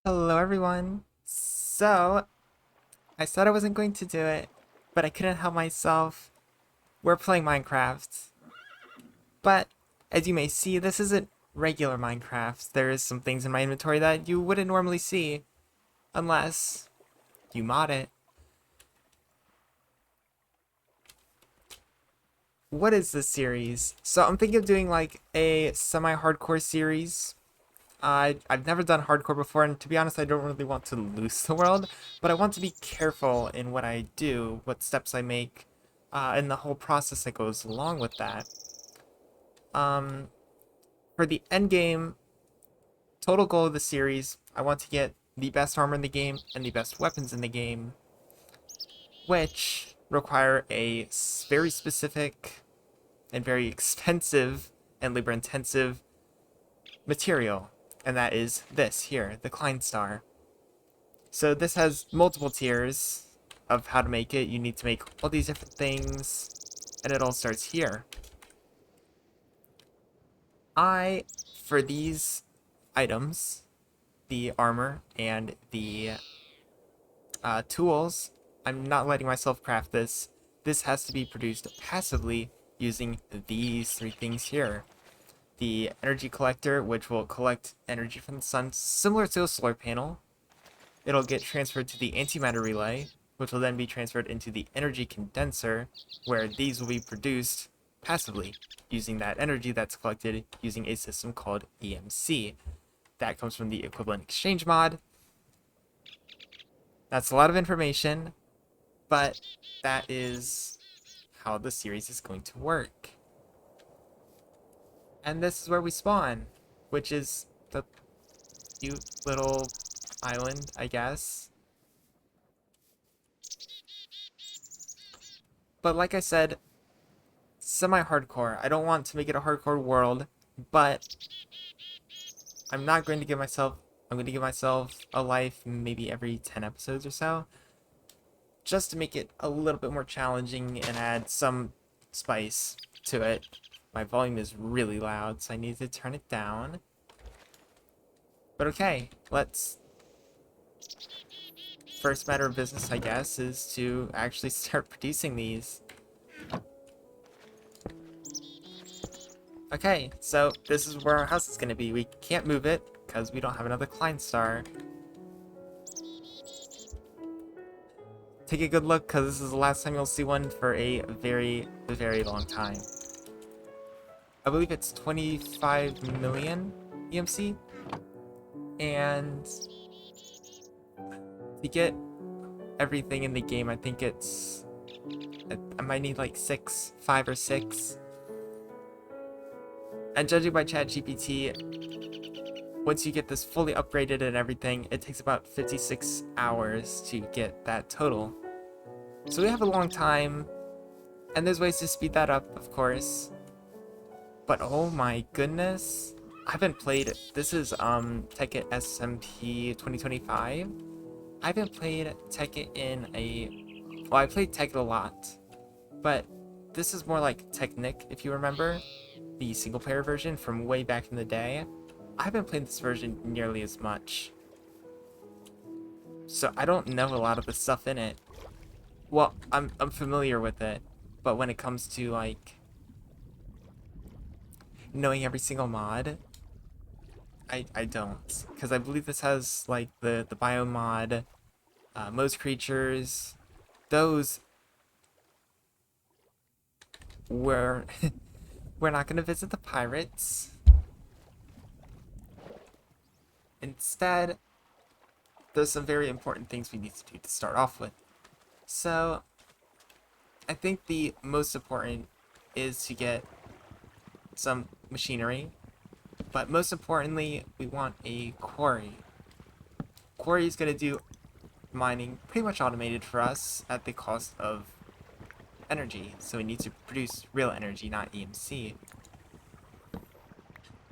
Hello everyone. I said I wasn't going to do it, but I couldn't help myself. We're playing Minecraft. But as you may see, this isn't regular Minecraft. There is some things in my inventory that you wouldn't normally see unless you mod it. What is this series? So I'm thinking of doing like a semi-hardcore series. I've never done hardcore before, and to be honest, I don't really want to lose the world, but I want to be careful in what I do, what steps I make, and the whole process that goes along with that. Um, for the end game, total goal of the series, I want to get the best armor in the game and the best weapons in the game, which require a very specific and very expensive and labor-intensive material, and that is this here, the Klein Star. So this has multiple tiers of how to make it. You need to make all these different things, and it all starts here. For these items, the armor and the tools, I'm not letting myself craft this. This has to be produced passively using these three things here. The energy collector, which will collect energy from the sun, similar to a solar panel. It'll get transferred to the antimatter relay, which will then be transferred into the energy condenser, where these will be produced passively, using that energy that's collected using a system called EMC. That comes from the equivalent exchange mod. That's a lot of information, but that is how the series is going to work. And this is where we spawn, which is the cute little island, I guess. But like I said, semi-hardcore. I don't want to make it a hardcore world, but I'm not going to give myself I'm going to give myself a life maybe every 10 episodes or so, just to make it a little bit more challenging and add some spice to it. My volume is really loud, so I need to turn it down. But okay, let's first matter of business, I guess, is to actually start producing these. Okay, so this is where our house is going to be. We can't move it because we don't have another Klein Star. Take a good look because this is the last time you'll see one for a very, very long time. I believe it's 25 million EMC. And to get everything in the game, I think I might need like 5 or 6. And judging by ChatGPT, once you get this fully upgraded and everything, it takes about 56 hours to get that total. So we have a long time, and there's ways to speed that up, of course. But oh my goodness, I haven't played. This is Tekkit SMP 2025. I haven't played Tekkit in I played Tekkit a lot, but this is more like Technic, if you remember, the single player version from way back in the day. I haven't played this version nearly as much, so I don't know a lot of the stuff in it. Well, I'm familiar with it, but when it comes to like knowing every single mod, I don't, because I believe this has like the bio mod, most creatures, those were we're not gonna visit the pirates. Instead, there's some very important things we need to do to start off with. So I think the most important is to get some machinery, but most importantly, we want a quarry. Quarry is going to do mining pretty much automated for us at the cost of energy, so we need to produce real energy, not EMC.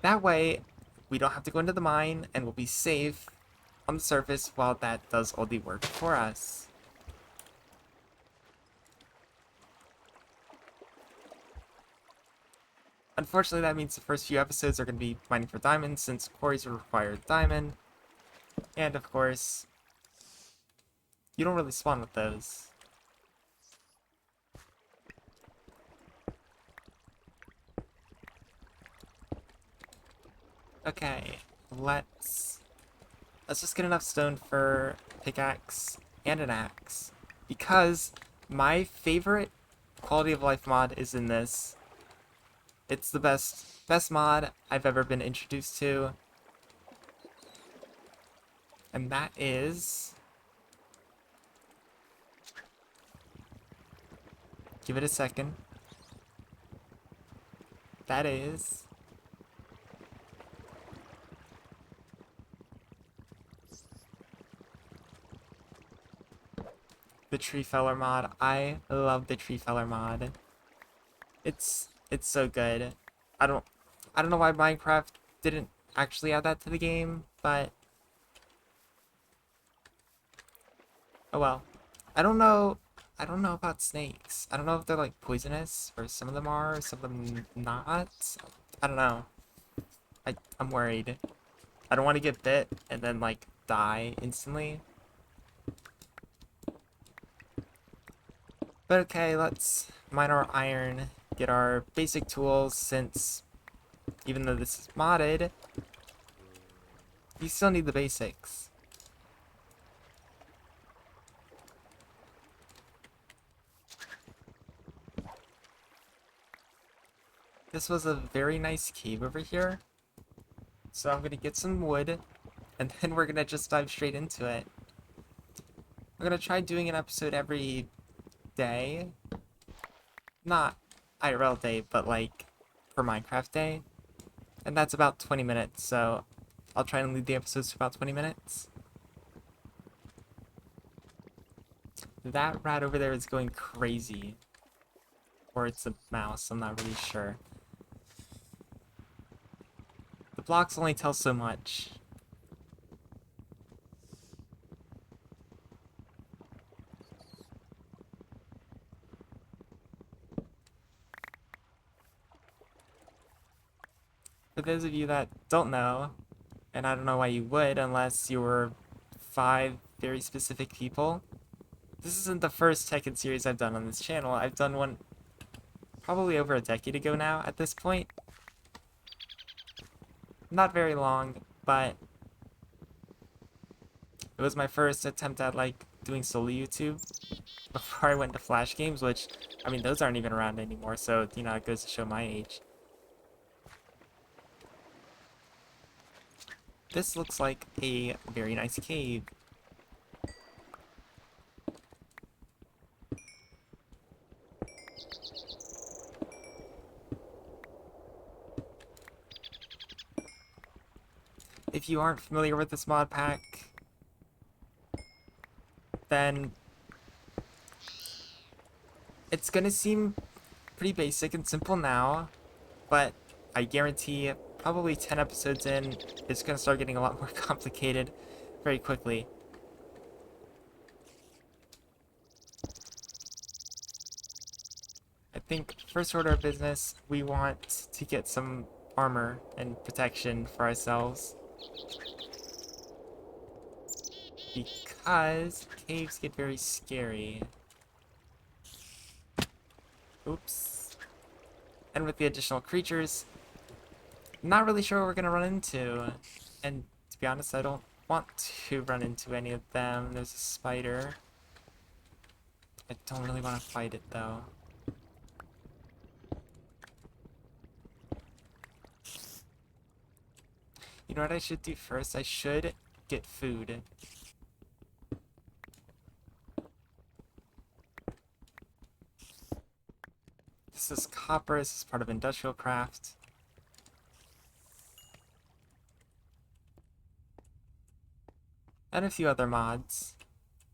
That way, we don't have to go into the mine, and we'll be safe on the surface while that does all the work for us. Unfortunately, that means the first few episodes are going to be mining for diamonds, since quarries require diamond. And of course, you don't really spawn with those. Okay, let's just get enough stone for pickaxe and an axe. Because my favorite quality of life mod is in this. It's the best mod I've ever been introduced to. And that is, give it a second. That is the tree feller mod. I love the tree feller mod. It's so good. I don't I don't know why Minecraft didn't actually add that to the game, but oh well. I don't know I don't know about snakes. I don't know if they're like poisonous or some of them are, some of them not. I don't know. I'm worried. I don't want to get bit and then like die instantly. But okay, let's mine our iron, get our basic tools since even though this is modded, you still need the basics. This was a very nice cave over here. So I'm gonna get some wood, and then we're gonna just dive straight into it. I'm gonna try doing an episode every day. Not IRL day, but like for Minecraft day. And that's about 20 minutes, so I'll try and lead the episodes to about 20 minutes. That rat over there is going crazy. Or it's a mouse, I'm not really sure. The blocks only tell so much. For those of you that don't know, and I don't know why you would unless you were 5 very specific people, this isn't the first Tekkit series I've done on this channel. I've done one probably over a decade ago now at this point. Not very long, but it was my first attempt at like doing solo YouTube before I went to Flash games, which, I mean, those aren't even around anymore, so, you know, it goes to show my age. This looks like a very nice cave. If you aren't familiar with this mod pack, then it's gonna seem pretty basic and simple now, but I guarantee probably 10 episodes in, it's gonna start getting a lot more complicated very quickly. I think first order of business, we want to get some armor and protection for ourselves. Because caves get very scary. Oops. And with the additional creatures, I'm not really sure what we're gonna run into. And to be honest, I don't want to run into any of them. There's a spider. I don't really want to fight it though. You know what I should do first? I should get food. This is copper, this is part of industrial craft. And a few other mods.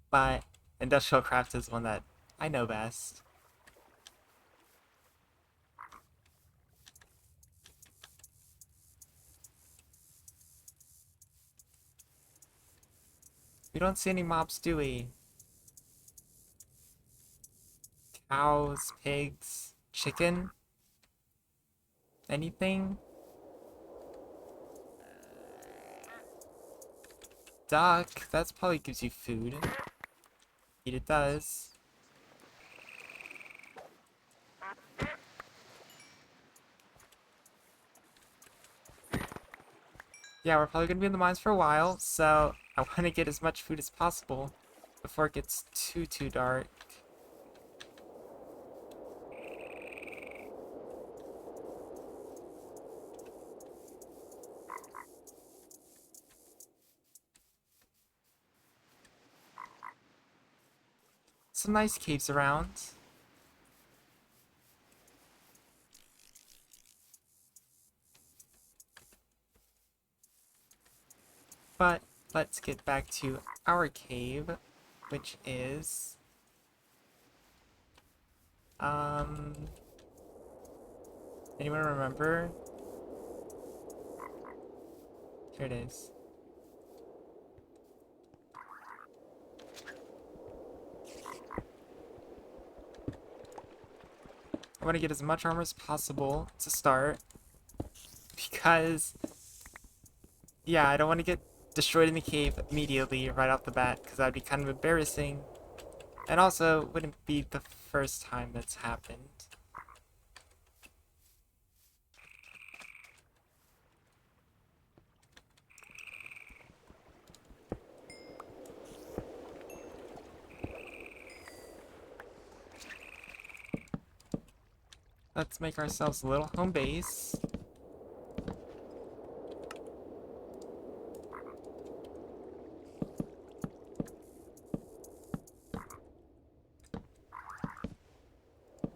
But industrial craft is one that I know best. We don't see any mobs, do we? Cows, pigs, chicken? Anything? duck. That's probably gives you food. Eat it does. Yeah, we're probably gonna be in the mines for a while, so I want to get as much food as possible before it gets too dark. Some nice caves around. But let's get back to our cave, which is anyone remember? Here it is. I want to get as much armor as possible to start because yeah, I don't want to get destroyed in the cave immediately right off the bat because that'd be kind of embarrassing. And also, wouldn't be the first time that's happened. Let's make ourselves a little home base.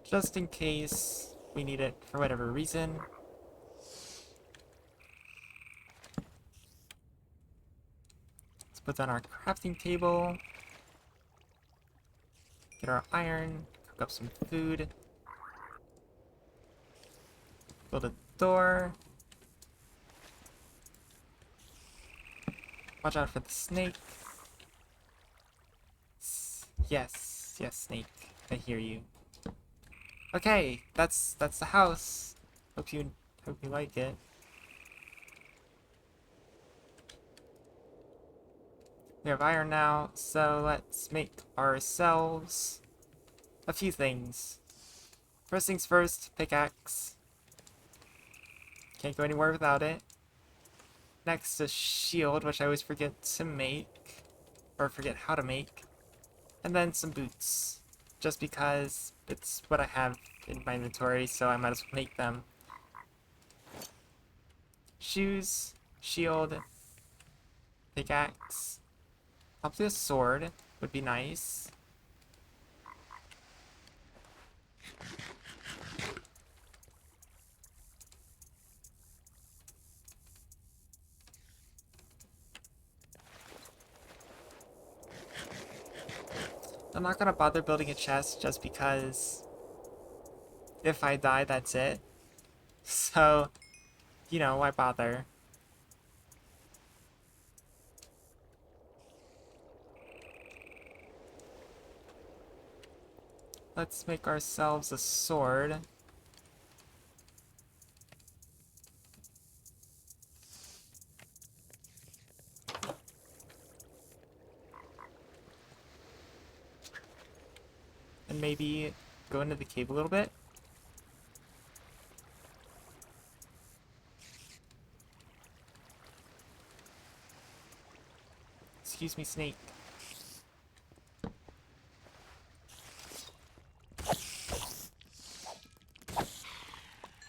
Just in case we need it for whatever reason. Let's put down our crafting table. Get our iron. Cook up some food. Build a door. Watch out for the snake. Yes, yes, snake. I hear you. Okay, that's the house. Hope you like it. We have iron now, so let's make ourselves a few things. First things first, pickaxe. Can't go anywhere without it. Next, a shield, which I always forget to make, or forget how to make. And then some boots, just because it's what I have in my inventory, so I might as well make them. Shoes, shield, pickaxe. Probably a sword would be nice. I'm not gonna bother building a chest just because if I die, that's it. So, you know, why bother? Let's make ourselves a sword. And maybe go into the cave a little bit. Excuse me, snake.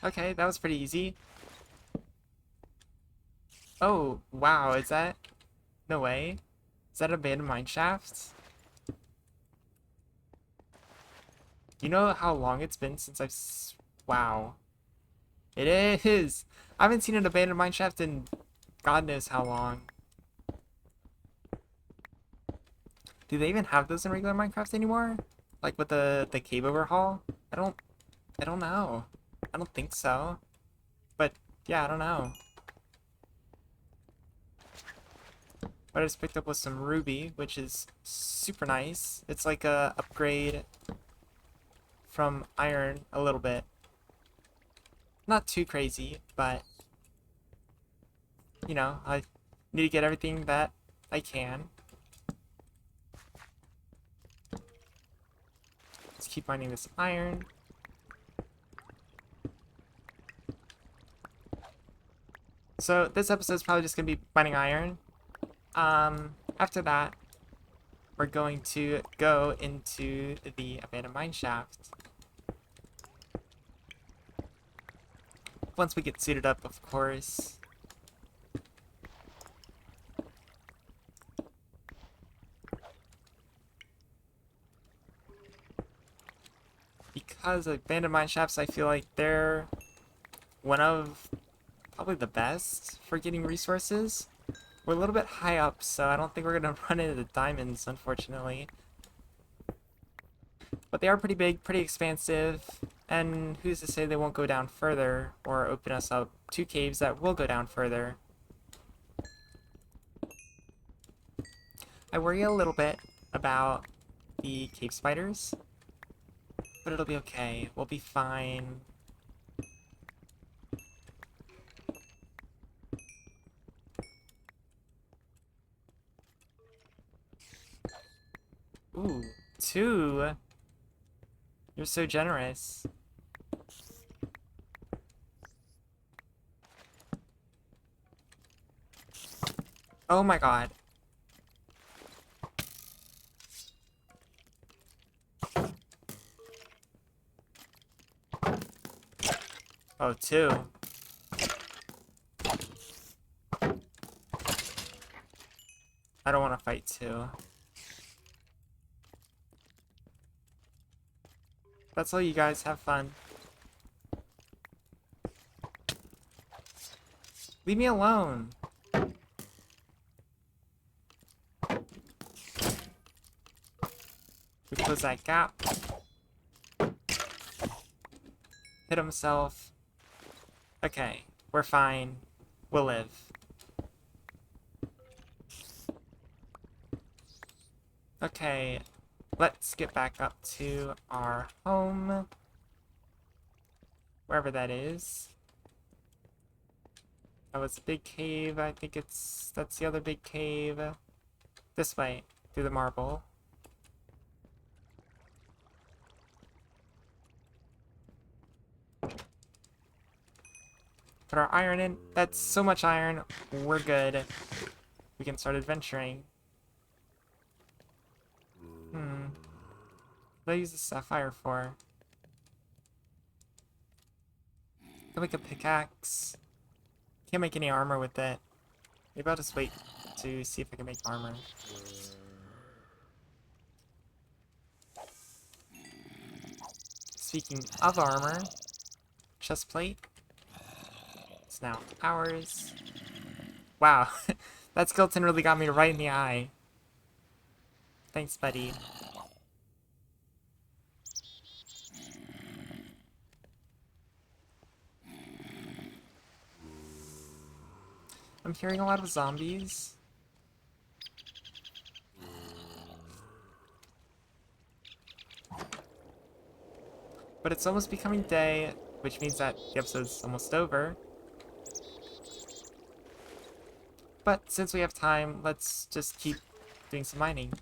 Okay, that was pretty easy. Oh, wow, is that... No way. Is that abandoned mine shaft? You know how long it's been since Wow. It is! I haven't seen an abandoned mine shaft in God knows how long. Do they even have those in regular Minecraft anymore? Like with the cave overhaul? I don't know. I don't think so. But yeah, I don't know. What I just picked up was some ruby, which is super nice. It's like a upgrade from iron a little bit. Not too crazy, but you know, I need to get everything that I can. Let's keep mining this iron. So this episode's probably just gonna be mining iron. After that, we're going to go into the abandoned mine shaft. Once we get suited up, of course. Because abandoned mine shafts, I feel like they're one of probably the best for getting resources. We're a little bit high up, so I don't think we're gonna run into the diamonds, unfortunately. But they are pretty big, pretty expansive, and who's to say they won't go down further or open us up to caves that will go down further. I worry a little bit about the cave spiders, but it'll be okay. We'll be fine. Ooh, 2? You're so generous. Oh my god. Oh, 2. I don't want to fight 2. That's all, you guys. Have fun. Leave me alone. We close that gap. Hit himself. Okay, we're fine. We'll live. Okay, let's get back up to our home. Wherever that is. That was a big cave. I think that's the other big cave. This way, through the marble. Put our iron in. That's so much iron. We're good. We can start adventuring. What do I use the sapphire for? Can make a pickaxe. Can't make any armor with it. Maybe I'll just wait to see if I can make armor. Speaking of armor, chest plate. It's now ours. Wow, that skeleton really got me right in the eye. Thanks, buddy. I'm hearing a lot of zombies. But it's almost becoming day, which means that the episode's almost over. But since we have time, let's just keep doing some mining.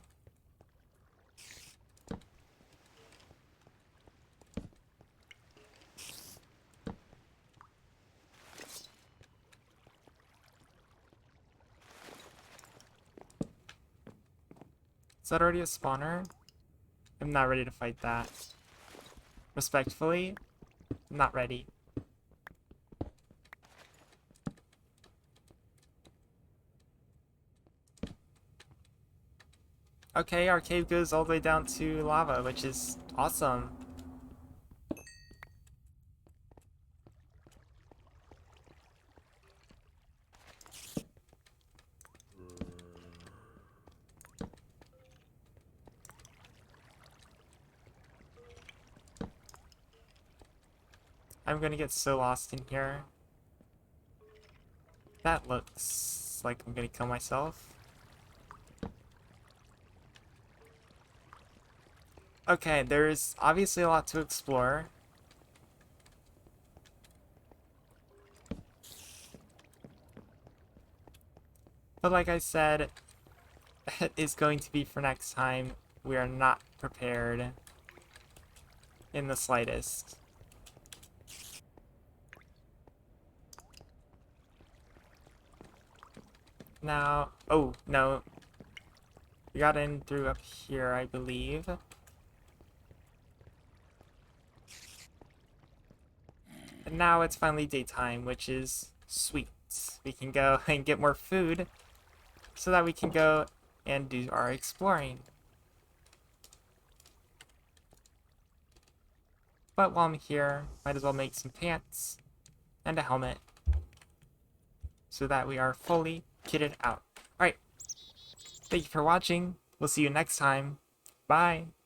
Is that already a spawner? I'm not ready to fight that. Respectfully, I'm not ready. Okay, our cave goes all the way down to lava, which is awesome. I'm gonna get so lost in here. That looks like I'm gonna kill myself. Okay, there's obviously a lot to explore. But like I said, that is going to be for next time. We are not prepared in the slightest. Now, oh, no. We got in through up here, I believe. And now it's finally daytime, which is sweet. We can go and get more food so that we can go and do our exploring. But while I'm here, might as well make some pants and a helmet so that we are fully kitted out. Alright, thank you for watching. We'll see you next time. Bye!